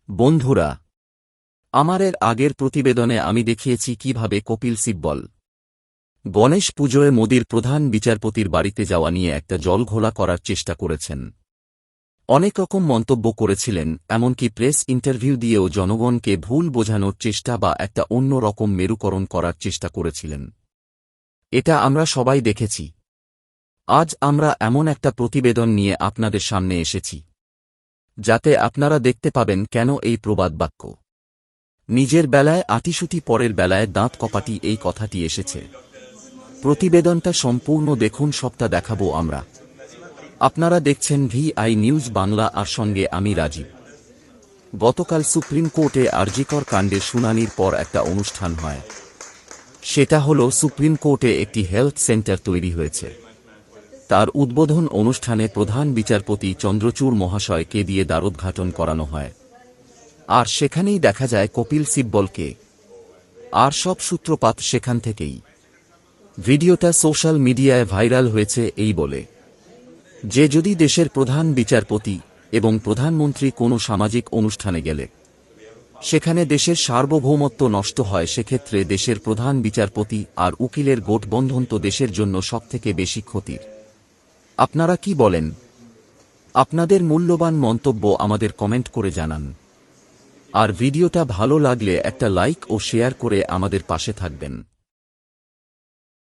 বন্ধুরা, আমার এর আগের প্রতিবেদনে আমি দেখিয়েছি কিভাবে কপিল সিব্বল গণেশ পুজোয় মোদির প্রধান বিচারপতির বাড়িতে যাওয়া নিয়ে একটা জলঘোলা করার চেষ্টা করেছেন। অনেক রকম মন্তব্য করেছিলেন, এমনকি প্রেস ইন্টারভিউ দিয়েও জনগণকে ভুল বোঝানোর চেষ্টা বা একটা অন্য রকম মেরুকরণ করার চেষ্টা করেছিলেন। এটা আমরা সবাই দেখেছি। আজ আমরা এমন একটা প্রতিবেদন নিয়ে আপনাদের সামনে এসেছি, যাতে আপনারা দেখতে পাবেন কেন এই প্রবাদ বাক্য নিজের বেলায় আটিসুটি পরের বেলায় দাঁত কপাটি এই কথাটি এসেছে। প্রতিবেদনটা সম্পূর্ণ দেখুন, সবটা দেখাবো আমরা। আপনারা দেখছেন VI নিউজ বাংলা, আর সঙ্গে আমি রাজীব। গতকাল সুপ্রিম কোর্টে আরজিকর কাণ্ডের শুনানির পর একটা অনুষ্ঠান হয়। সেটা হলো সুপ্রিম কোর্টে একটি হেলথ সেন্টার তৈরি হয়েছে। তার উদ্বোধন অনুষ্ঠানে প্রধান বিচারপতি চন্দ্রচূড় মহাশয়কে দিয়ে দ্বারোদ্ঘাটন করানো হয়। আর সেখানেই দেখা যায় কপিল সিব্বলকে। আর সব সূত্রপাত সেখান থেকেই। ভিডিওটা সোশ্যাল মিডিয়ায় ভাইরাল হয়েছে এই বলে যে যদি দেশের প্রধান বিচারপতি এবং প্রধানমন্ত্রী কোনো সামাজিক অনুষ্ঠানে গেলে সেখানে দেশের সার্বভৌমত্ব নষ্ট হয়, সেক্ষেত্রে দেশের প্রধান বিচারপতি আর উকিলের গোটবন্ধন তো দেশের জন্য সবথেকে বেশি ক্ষতির। আপনারা কি বলেন? আপনাদের মূল্যবান মন্তব্য আমাদের কমেন্ট করে জানান। আর ভিডিওটা ভালো লাগলে একটা লাইক ও শেয়ার করে আমাদের পাশে থাকবেন।